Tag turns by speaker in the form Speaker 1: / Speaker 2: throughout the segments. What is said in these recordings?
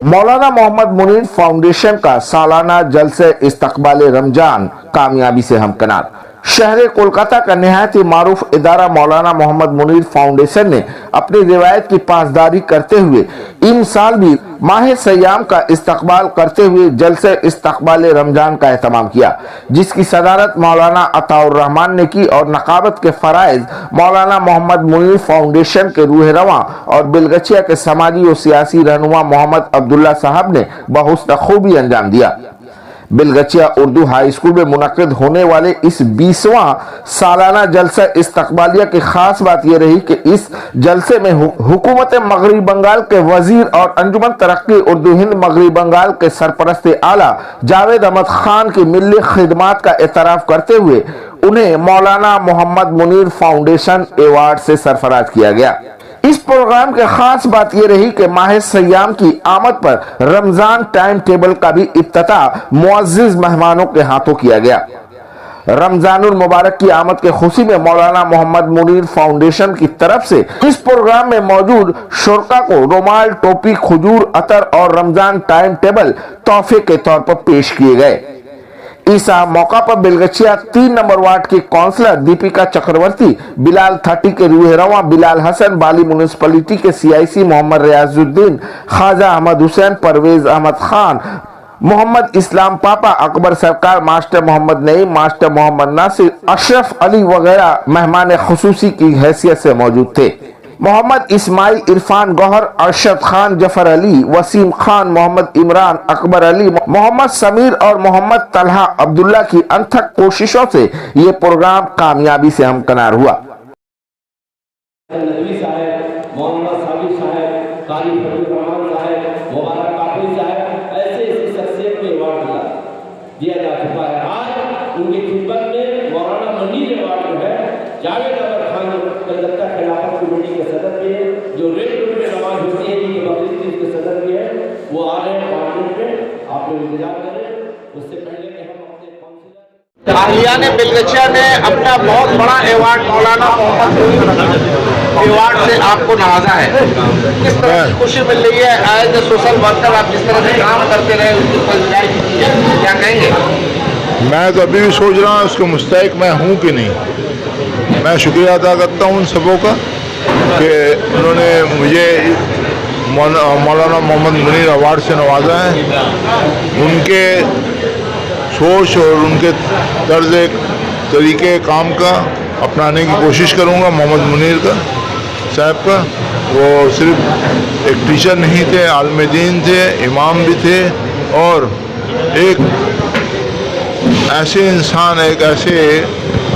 Speaker 1: मौलाना Mohammad Munir foundation का सालाना जलसे इस्तकबाल रमजान कामयाबी से हमकनार। शहर कोलकाता का निहायत ही मारूफ इदारा मौलाना मोहम्मद मुनीर फाउंडेशन ने अपनी रिवायत की पासदारी करते हुए इन साल भी माह सयाम का इस्तकबाल करते हुए जलसे इस्तकबाल रमजान का एहतमाम किया, जिसकी सदारत मौलाना अताउर रहमान ने की और नकाबत के फराइज मौलाना मोहम्मद मुनीर फाउंडेशन के रूह रवां और बिलगछिया के समाजी और सियासी रहनुमा मोहम्मद अब्दुल्ला साहब ने बहुस्न खूबी अंजाम दिया। बिलगछिया उर्दू हाई स्कूल में मुनक्किद होने वाले इस 20वां सालाना जलसा इस्तकबालिया की खास बात यह रही कि इस जलसे में हुकूमत मगरबी बंगाल के वजीर और अंजुमन तरक्की उर्दू हिंद मगरबी बंगाल के सरपरस्त आला जावेद अहमद खान की मिल्ली खिदमात का एतराफ करते हुए उन्हें मौलाना मोहम्मद मुनीर फाउंडेशन अवार्ड से सरफराज किया गया। इस प्रोग्राम की खास बात यह रही कि माह सयाम की आमद पर रमजान टाइम टेबल का भी इफ्तिताह मुअज़्ज़िज़ मेहमानों के हाथों किया गया। रमजानुल मुबारक की आमद के खुशी में मौलाना मोहम्मद मुनीर फाउंडेशन की तरफ से इस प्रोग्राम में मौजूद शुरका को रुमाल, टोपी, खजूर, अतर और रमजान टाइम टेबल तोहफे के तौर पर पेश किए गए। इस मौका पर बिलगछिया 3 नंबर वार्ड की काउंसलर दीपिका चक्रवर्ती, बिलाल 30 के रूह रवां बिलाल हसन, बाली म्यूनिसिपैलिटी के CIC मोहम्मद रियाजुद्दीन, ख्वाजा अहमद हुसैन, परवेज अहमद खान, मोहम्मद इस्लाम पापा, अकबर सरकार, मास्टर मोहम्मद नईम, मास्टर मोहम्मद नासिर, अशरफ अली वगैरह मेहमान खुसूसी की हैसियत से मौजूद थे। मोहम्मद इस्माइल, इरफान गौहर, अरशद खान, जफर अली, वसीम खान, मोहम्मद इमरान, अकबर अली, मोहम्मद समीर और मोहम्मद तलहा अब्दुल्ला की अनथक कोशिशों से ये प्रोग्राम कामयाबी से हमकनार हुआ।
Speaker 2: दिया जा चुका है। आज उनकी खिदमत में मौलाना मुनीर अवार्ड जो है जावेद अहमद खान कलकत्ता खिलाफत कमेटी के सदस्य भी है, जो रेड रोड में नमाज होती है कि बकरीद के सदस्य भी है, वो आ रहे हैं पार्लियामेंट में। आप लोग इंतजार करें, उससे पहले कि हम अपने काउंसिलर
Speaker 3: आहलिया ने बिलगछिया ने अपना बहुत बड़ा अवार्ड मौलाना मोहम्मद अवार्ड से आपको नवाजा है। किस तरह की खुशी मिल रही है? एज ए सोशल वर्कर आप जिस तरह से काम करते रहे उसकी फलदायी की है, क्या कहेंगे?
Speaker 4: मैं तो अभी भी सोच रहा हूँ उसको मुस्तहिक मैं हूँ कि नहीं। मैं शुक्रिया अदा करता हूँ उन सबों का कि उन्होंने मुझे मौलाना मोहम्मद मुनीर अवार्ड से नवाजा है। उनके सोच और उनके तर्ज तरीके काम का अपनाने की कोशिश करूँगा। मोहम्मद मुनीर का साहब का, वो सिर्फ एक टीचर नहीं थे, आलिम दीन थे, इमाम भी थे और एक ऐसे इंसान, एक ऐसे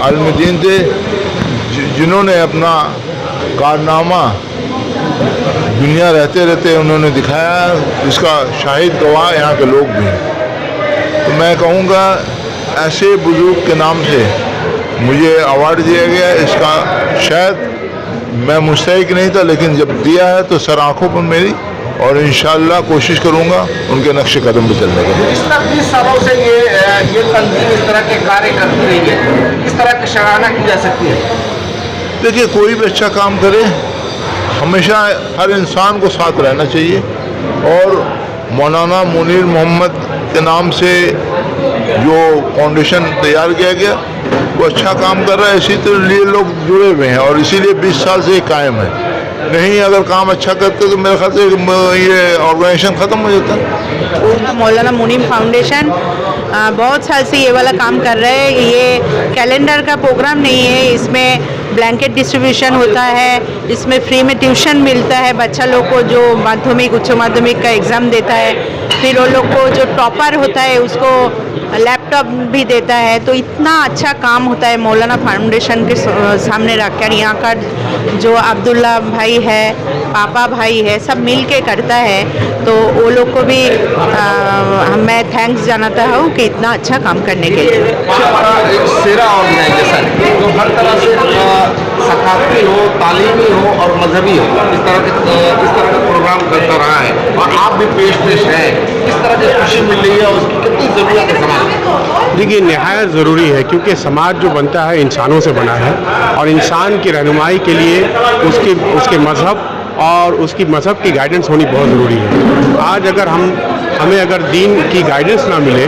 Speaker 4: आलिम दीन थे जिन्होंने अपना कारनामा दुनिया रहते रहते उन्होंने दिखाया, जिसका शाहिद गवाह यहाँ के लोग भी हैं। तो मैं कहूँगा ऐसे बुजुर्ग के नाम से मुझे अवार्ड दिया गया, इसका शायद मैं मुस्तहिक नहीं था, लेकिन जब दिया है तो सर आँखों पर मेरी, और इंशाअल्लाह कोशिश करूँगा उनके नक्शे कदम पर चलने का।
Speaker 3: इस तरह 20 सालों से ये तंजीम इस तरह के कार्य करती रही है, किस तरह की सराहना की जा सकती है?
Speaker 4: देखिए, कोई भी अच्छा काम करे, हमेशा हर इंसान को साथ रहना चाहिए और मौलाना मुनीर मोहम्मद के नाम से जो फाउंडेशन तैयार किया गया वो अच्छा काम कर रहा है, इसी तरह लिए लोग जुड़े हुए हैं और इसीलिए 20 साल से कायम है। नहीं अगर काम अच्छा करते तो मेरे ख्याल से ये ऑर्गेनाइजेशन ख़त्म हो जाता।
Speaker 5: मौलाना मुनीर फाउंडेशन बहुत साल से ये वाला काम कर रहे हैं। ये कैलेंडर का प्रोग्राम नहीं है, इसमें ब्लैंकेट डिस्ट्रीब्यूशन होता है, इसमें फ्री में ट्यूशन मिलता है बच्चा लोग को जो माध्यमिक उच्च माध्यमिक का एग्ज़ाम देता है, फिर वो लोग को जो टॉपर होता है उसको लैपटॉप भी देता है। तो इतना अच्छा काम होता है मौलाना फाउंडेशन के सामने रखकर। यहाँ का जो अब्दुल्ला भाई है, पापा भाई है, सब मिल के करता है, तो वो लोग को भी मैं थैंक्स जनाता हूँ कि इतना अच्छा काम करने के लिए।
Speaker 3: एक सेरा ऑर्गेनाइजेशन जो हर तरह से सकाफती हो, तालीमी हो और मजहबी हो, इस तरह का प्रोग्राम करता रहा है और आप भी पेश हैं। किस तरह की खुशी मिल रही है, उसकी कितनी ज़रूरत है समाज?
Speaker 6: देखिए, निहायत ज़रूरी है क्योंकि समाज जो बनता है इंसानों से बना है और इंसान की रहनुमाई के लिए उसके मज़हब और उसकी मज़हब की गाइडेंस होनी बहुत ज़रूरी है। आज अगर हमें अगर दीन की गाइडेंस ना मिले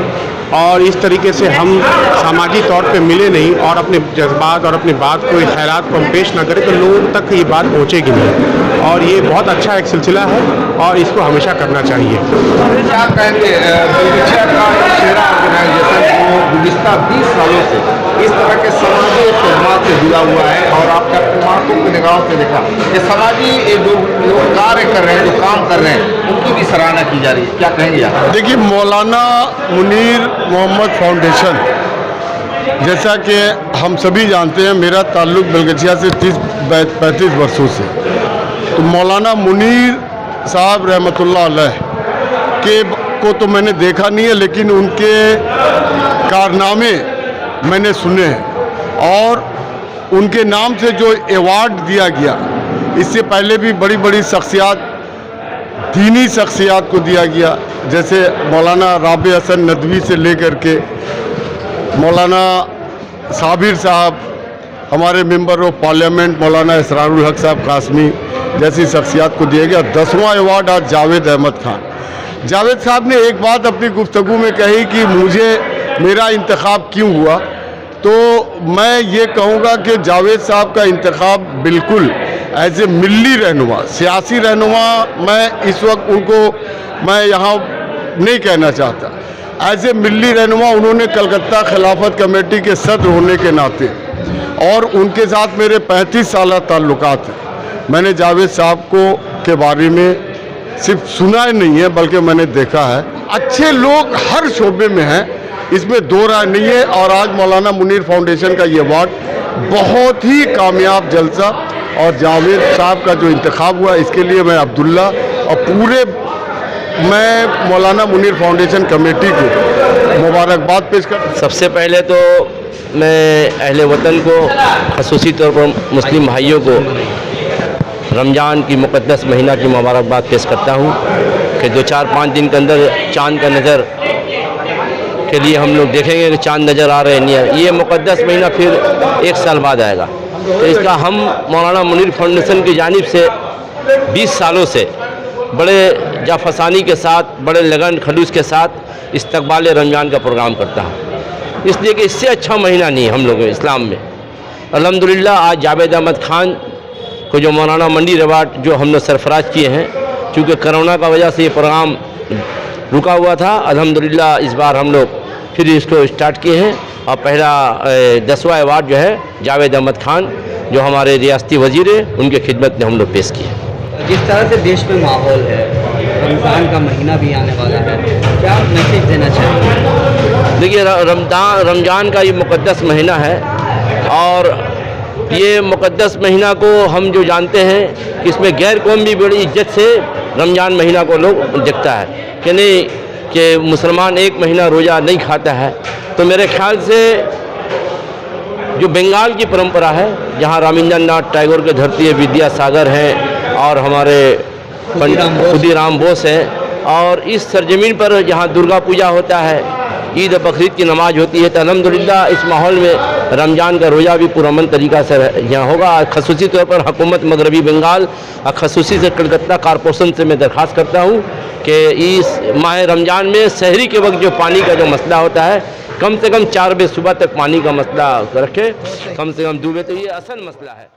Speaker 6: और इस तरीके से हम सामाजिक तौर पे मिले नहीं और अपने जज्बात और अपनी बात को, ख्यालात को हम पेश ना करें तो लोगों तक ये बात पहुँचेगी नहीं। और ये बहुत अच्छा एक सिलसिला है और इसको हमेशा करना चाहिए।
Speaker 3: क्या कहेंगे बिलगिचा का शेरा ऑर्गेनाइजेशन जो गुज़िश्ता 20 सालों से इस तरह के समाजी खिदमत से जुड़ा हुआ है और आपने अपनी मातों की निगाहों से देखा कि समाजी जो लोग कार्य कर रहे हैं, जो काम कर रहे हैं, उनकी भी सराहना की जा रही है, क्या कहेंगे आप?
Speaker 7: देखिए, मौलाना मुनीर मोहम्मद फाउंडेशन, जैसा कि हम सभी जानते हैं, मेरा ताल्लुक़ बिलगिचा से 30-35 वर्षों से। तो मौलाना मुनीर साहब रहमतुल्लाह अलैह के को तो मैंने देखा नहीं है, लेकिन उनके कारनामे मैंने सुने हैं और उनके नाम से जो अवार्ड दिया गया, इससे पहले भी बड़ी बड़ी शख्सियात, दीनी शख्सियात को दिया गया, जैसे मौलाना राबे हसन नदवी से लेकर के मौलाना साबिर साहब, हमारे मेंबर ऑफ पार्लियामेंट मौलाना इसरारुल हक साहब कासमी जैसी शख्सियात को दिया गया। 10वां अवार्ड आज जावेद अहमद खान। जावेद साहब ने एक बात अपनी गुफ्तगू में कही कि मेरा इंतखाब क्यों हुआ, तो मैं ये कहूँगा कि जावेद साहब का इंतखाब बिल्कुल एज ए मिल्ली रहनुमा, सियासी रहनुमा मैं इस वक्त उनको मैं यहाँ नहीं कहना चाहता, एज ए मिल्ली रहनुमा उन्होंने कलकत्ता खिलाफत कमेटी के सदर होने के नाते और उनके साथ मेरे 35 साल ताल्लुकात हैं। मैंने जावेद साहब के बारे में सिर्फ सुना ही नहीं है बल्कि मैंने देखा है। अच्छे लोग हर शोबे में हैं, इसमें दो राय नहीं है। और आज मौलाना मुनीर फाउंडेशन का ये अवार्ड बहुत ही कामयाब जलसा और जावेद साहब का जो इंतखाब हुआ, इसके लिए मैं अब्दुल्ला और मैं मौलाना मुनीर फाउंडेशन कमेटी को मुबारकबाद पेश कर।
Speaker 2: सबसे पहले तो मैं अहले वतन को, ख़ुसूसी तौर पर मुस्लिम भाइयों को रमज़ान की मुक़द्दस महीना की मुबारकबाद पेश करता हूँ कि 2-4-5 दिन के अंदर चाँद का नज़र के लिए हम लोग देखेंगे कि चाँद नज़र आ रहे हैं नहीं है। ये मुक़द्दस महीना फिर 1 साल बाद आएगा, तो इसका हम मौलाना मुनीर फाउंडेशन की जानिब से 20 सालों से बड़े जाफसानी के साथ, बड़े लगन खलूस के साथ इस्तकबाल रमज़ान का प्रोग्राम करता हूँ, इसलिए कि इससे अच्छा महीना नहीं है हम लोग इस्लाम में। अल्हम्दुलिल्लाह आज जावेद अहमद खान को जो मौलाना मुनीर अवार्ड जो हमने सरफराज किए हैं, चूँकि कोरोना का वजह से ये प्रोग्राम रुका हुआ था, अल्हम्दुलिल्लाह इस बार हम लोग फिर इसको स्टार्ट किए हैं और पहला 10वां अवार्ड जो है जावेद अहमद खान जो हमारे रियासती वज़ीर हैं, उनके खिदमत में हम लोग पेश किए।
Speaker 8: जिस तरह से देश में माहौल है, रमज़ान का महीना भी आने वाला है, क्या मैसेज देना चाहिए?
Speaker 2: देखिए, रमज़ान का ये मुक़द्दस महीना है और ये मुक़द्दस महीना को हम जो जानते हैं, इसमें गैर कौम भी बड़ी इज्जत से रमज़ान महीना को लोग देखता है कि नहीं कि मुसलमान एक महीना रोज़ा नहीं खाता है। तो मेरे ख्याल से जो बंगाल की परंपरा है, जहाँ रवींद्रनाथ टैगोर के धरती है, विद्यासागर हैं और हमारे खुदीराम बोस हैं, और इस सरजमीन पर जहाँ दुर्गा पूजा होता है, ईद बकरीद की नमाज होती है, तो अल्हम्दुलिल्लाह इस माहौल में रमज़ान का रोज़ा भी पुरअमन तरीक़ा से यहाँ होगा। ख़ुसूसी तौर पर हुकूमत मगरबी बंगाल और ख़ुसूसी से कलकत्ता कॉरपोरेशन से मैं दरख्वास्त करता हूँ कि इस माह रमज़ान में सहरी के वक्त जो पानी का जो मसला होता है, कम से कम 4 बजे सुबह तक पानी का मसला रखें, कम से कम 2 बजे, तो ये असल मसला है।